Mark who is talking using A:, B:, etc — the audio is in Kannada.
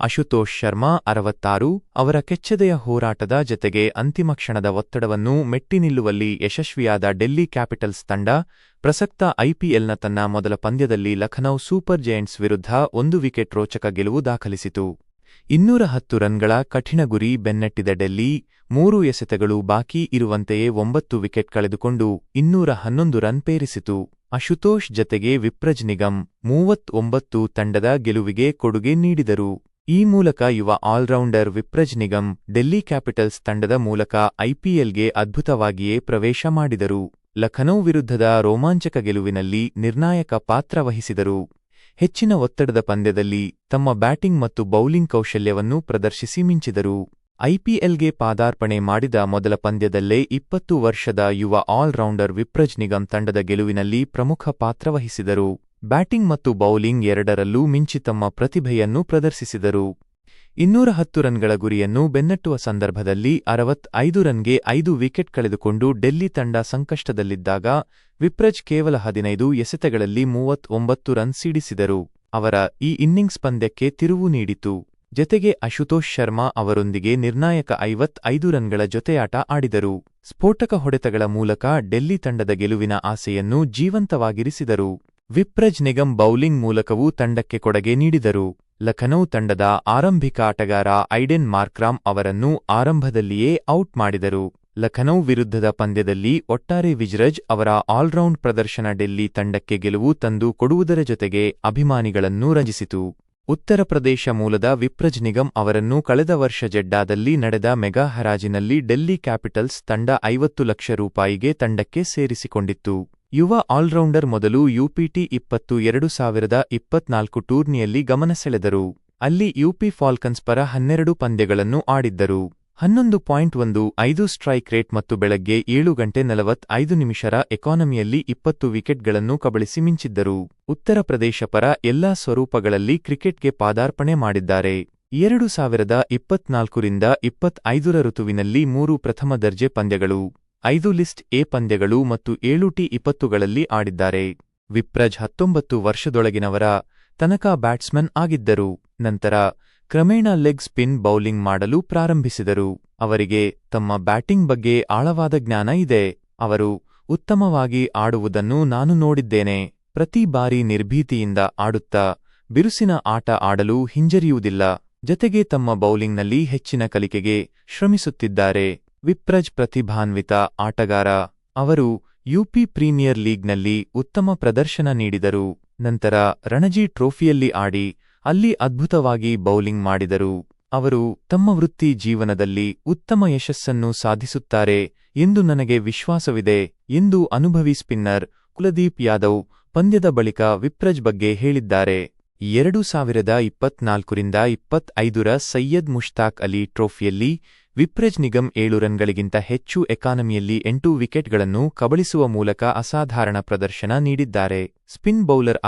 A: ಅಶುತೋಷ್ ಶರ್ಮಾ 66 ಅವರ ಕೆಚ್ಚೆದೆಯ ಹೋರಾಟದ ಜತೆಗೆ ಅಂತಿಮ ಕ್ಷಣದ ಒತ್ತಡವನ್ನು ಮೆಟ್ಟಿ ನಿಲ್ಲುವಲ್ಲಿ ಯಶಸ್ವಿಯಾದ ಡೆಲ್ಲಿ ಕ್ಯಾಪಿಟಲ್ಸ್ ತಂಡ ಪ್ರಸಕ್ತ ಐಪಿಎಲ್ನ ತನ್ನ ಮೊದಲ ಪಂದ್ಯದಲ್ಲಿ ಲಖನೌ ಸೂಪರ್ ಜೈಂಟ್ಸ್ ವಿರುದ್ಧ 1 ವಿಕೆಟ್ ರೋಚಕ ಗೆಲುವು ದಾಖಲಿಸಿತು. 210 ರನ್ಗಳ ಕಠಿಣ ಗುರಿ ಬೆನ್ನಟ್ಟಿದ ಡೆಲ್ಲಿ 3 ಎಸೆತಗಳು ಬಾಕಿ ಇರುವಂತೆಯೇ 9 ವಿಕೆಟ್ ಕಳೆದುಕೊಂಡು 211 ರನ್ ಪೇರಿಸಿತು. ಅಶುತೋಷ್ ಜತೆಗೆ ವಿಪ್ರಜ್ ನಿಗಮ್ 39 ತಂಡದ ಗೆಲುವಿಗೆ ಕೊಡುಗೆ ನೀಡಿದರು. ಈ ಮೂಲಕ ಯುವ ಆಲ್ರೌಂಡರ್ ವಿಪ್ರಜ್ ನಿಗಮ್ ಡೆಲ್ಲಿ ಕ್ಯಾಪಿಟಲ್ಸ್ ತಂಡದ ಮೂಲಕ ಐಪಿಎಲ್ಗೆ ಅದ್ಭುತವಾಗಿಯೇ ಪ್ರವೇಶ ಮಾಡಿದರು. ಲಖನೌ ವಿರುದ್ಧದ ರೋಮಾಂಚಕ ಗೆಲುವಿನಲ್ಲಿ ನಿರ್ಣಾಯಕ ಪಾತ್ರ ವಹಿಸಿದರು. ಹೆಚ್ಚಿನ ಒತ್ತಡದ ಪಂದ್ಯದಲ್ಲಿ ತಮ್ಮ ಬ್ಯಾಟಿಂಗ್ ಮತ್ತು ಬೌಲಿಂಗ್ ಕೌಶಲ್ಯವನ್ನು ಪ್ರದರ್ಶಿಸಿ ಮಿಂಚಿದರು. ಐಪಿಎಲ್ಗೆ ಪಾದಾರ್ಪಣೆ ಮಾಡಿದ ಮೊದಲ ಪಂದ್ಯದಲ್ಲೇ 20 ವರ್ಷದ ಯುವ ಆಲ್ರೌಂಡರ್ ವಿಪ್ರಜ್ ನಿಗಮ್ ತಂಡದ ಗೆಲುವಿನಲ್ಲಿ ಪ್ರಮುಖ ಪಾತ್ರ ವಹಿಸಿದರು. ಬ್ಯಾಟಿಂಗ್ ಮತ್ತು ಬೌಲಿಂಗ್ ಎರಡರಲ್ಲೂ ಮಿಂಚಿ ತಮ್ಮ ಪ್ರತಿಭೆಯನ್ನು ಪ್ರದರ್ಶಿಸಿದರು. 210 ರನ್ಗಳ ಗುರಿಯನ್ನು ಬೆನ್ನಟ್ಟುವ ಸಂದರ್ಭದಲ್ಲಿ 65 ರನ್ಗೆ 5 ವಿಕೆಟ್ ಕಳೆದುಕೊಂಡು ಡೆಲ್ಲಿ ತಂಡ ಸಂಕಷ್ಟದಲ್ಲಿದ್ದಾಗ ವಿಪ್ರಜ್ ಕೇವಲ 15 ಎಸೆತಗಳಲ್ಲಿ 39 ರನ್ ಸಿಡಿಸಿದರು. ಅವರ ಈ ಇನ್ನಿಂಗ್ಸ್ ಪಂದ್ಯಕ್ಕೆ ತಿರುವು ನೀಡಿತು. ಜತೆಗೆ ಅಶುತೋಷ್ ಶರ್ಮಾ ಅವರೊಂದಿಗೆ ನಿರ್ಣಾಯಕ 55 ರನ್ಗಳ ಜೊತೆಯಾಟ ಆಡಿದರು. ಸ್ಫೋಟಕ ಹೊಡೆತಗಳ ಮೂಲಕ ಡೆಲ್ಲಿ ತಂಡದ ಗೆಲುವಿನ ಆಸೆಯನ್ನು ಜೀವಂತವಾಗಿರಿಸಿದರು. ವಿಪ್ರಜ್ ನಿಗಮ್ ಬೌಲಿಂಗ್ ಮೂಲಕವೂ ತಂಡಕ್ಕೆ ಕೊಡುಗೆ ನೀಡಿದರು. ಲಖನೌ ತಂಡದ ಆರಂಭಿಕ ಆಟಗಾರ ಐಡೆನ್ ಮಾರ್ಕ್ರಾಮ್ ಅವರನ್ನು ಆರಂಭದಲ್ಲಿಯೇ ಔಟ್ ಮಾಡಿದರು. ಲಖನೌ ವಿರುದ್ಧದ ಪಂದ್ಯದಲ್ಲಿ ಒಟ್ಟಾರೆ ವಿಜ್ರಜ್ ಅವರ ಆಲ್ರೌಂಡ್ ಪ್ರದರ್ಶನ ಡೆಲ್ಲಿ ತಂಡಕ್ಕೆ ಗೆಲುವು ತಂದು ಕೊಡುವುದರ ಜೊತೆಗೆ ಅಭಿಮಾನಿಗಳನ್ನು ರಂಜಿಸಿತು. ಉತ್ತರ ಪ್ರದೇಶ ಮೂಲದ ವಿಪ್ರಜ್ ನಿಗಮ್ ಅವರನ್ನು ಕಳೆದ ವರ್ಷ ಜೆಡ್ಡಾದಲ್ಲಿ ನಡೆದ ಮೆಗಾ ಹರಾಜಿನಲ್ಲಿ ಡೆಲ್ಲಿ ಕ್ಯಾಪಿಟಲ್ಸ್ ತಂಡ 50 ಲಕ್ಷ ರೂಪಾಯಿಗೆ ತಂಡಕ್ಕೆ ಸೇರಿಸಿಕೊಂಡಿತ್ತು. ಯುವ ಆಲ್ರೌಂಡರ್ ಮೊದಲು ಯುಪಿಟಿ 20 2024 ಟೂರ್ನಿಯಲ್ಲಿ ಗಮನ ಸೆಳೆದರು. ಅಲ್ಲಿ ಯುಪಿ ಫಾಲ್ಕನ್ಸ್ ಪರ 12 ಪಂದ್ಯಗಳನ್ನು ಆಡಿದ್ದರು. 11.15 ಸ್ಟ್ರೈಕ್ ರೇಟ್ ಮತ್ತು ಬೆಳಗ್ಗೆ 7:45 ರ ಎಕಾನಮಿಯಲ್ಲಿ 20 ವಿಕೆಟ್ಗಳನ್ನು ಕಬಳಿಸಿ ಮಿಂಚಿದ್ದರು. ಉತ್ತರ ಪ್ರದೇಶ ಪರ ಎಲ್ಲಾ ಸ್ವರೂಪಗಳಲ್ಲಿ ಕ್ರಿಕೆಟ್ಗೆ ಪಾದಾರ್ಪಣೆ ಮಾಡಿದ್ದಾರೆ. 2024 ರಿಂದ 25 ರ ಋತುವಿನಲ್ಲಿ 3 ಪ್ರಥಮ ದರ್ಜೆ ಪಂದ್ಯಗಳು, 5 ಲಿಸ್ಟ್ ಎ ಪಂದ್ಯಗಳು ಮತ್ತು 7 ಟಿ20ಗಳಲ್ಲಿ ಆಡಿದ್ದಾರೆ. ವಿಪ್ರಜ್ 19 ವರ್ಷದೊಳಗಿನವರ ತನಕ ಬ್ಯಾಟ್ಸ್ಮನ್ ಆಗಿದ್ದರು. ನಂತರ ಕ್ರಮೇಣ ಲೆಗ್ ಸ್ಪಿನ್ ಬೌಲಿಂಗ್ ಮಾಡಲು ಪ್ರಾರಂಭಿಸಿದರು. ಅವರಿಗೆ ತಮ್ಮ ಬ್ಯಾಟಿಂಗ್ ಬಗ್ಗೆ ಆಳವಾದ ಜ್ಞಾನ ಇದೆ. ಅವರು ಉತ್ತಮವಾಗಿ ಆಡುವುದನ್ನು ನಾನು ನೋಡಿದ್ದೇನೆ. ಪ್ರತಿ ಬಾರಿ ನಿರ್ಭೀತಿಯಿಂದ ಆಡುತ್ತಾ ಬಿರುಸಿನ ಆಟ ಆಡಲು ಹಿಂಜರಿಯುವುದಿಲ್ಲ. ಜತೆಗೆ ತಮ್ಮ ಬೌಲಿಂಗ್ನಲ್ಲಿ ಹೆಚ್ಚಿನ ಕಲಿಕೆಗೆ ಶ್ರಮಿಸುತ್ತಿದ್ದಾರೆ. ವಿಪ್ರಜ್ ಪ್ರತಿಭಾನ್ವಿತ ಆಟಗಾರ. ಅವರು ಯುಪಿ ಪ್ರೀಮಿಯರ್ ಲೀಗ್ನಲ್ಲಿ ಉತ್ತಮ ಪ್ರದರ್ಶನ ನೀಡಿದರು. ನಂತರ ರಣಜಿ ಟ್ರೋಫಿಯಲ್ಲಿ ಆಡಿ ಅಲ್ಲಿ ಅದ್ಭುತವಾಗಿ ಬೌಲಿಂಗ್ ಮಾಡಿದರು. ಅವರು ತಮ್ಮ ವೃತ್ತಿ ಜೀವನದಲ್ಲಿ ಉತ್ತಮ ಯಶಸ್ಸನ್ನು ಸಾಧಿಸುತ್ತಾರೆ ಎಂದು ನನಗೆ ವಿಶ್ವಾಸವಿದೆ ಎಂದು ಅನುಭವಿ ಸ್ಪಿನ್ನರ್ ಕುಲದೀಪ್ ಯಾದವ್ ಪಂದ್ಯದ ಬಳಿಕ ವಿಪ್ರಜ್ ಬಗ್ಗೆ ಹೇಳಿದ್ದಾರೆ. 2024 ರಿಂದ 25 ರ ಸಯ್ಯದ್ ಮುಷ್ತಾಕ್ ಅಲಿ ಟ್ರೋಫಿಯಲ್ಲಿ ವಿಪ್ರಜ್ ನಿಗಮ್ 7 ರನ್ಗಳಿಗಿಂತ ಹೆಚ್ಚು ಎಕಾನಮಿಯಲ್ಲಿ 8 ವಿಕೆಟ್ಗಳನ್ನು ಕಬಳಿಸುವ ಮೂಲಕ ಅಸಾಧಾರಣ ಪ್ರದರ್ಶನ ನೀಡಿದ್ದಾರೆ. Spin bowler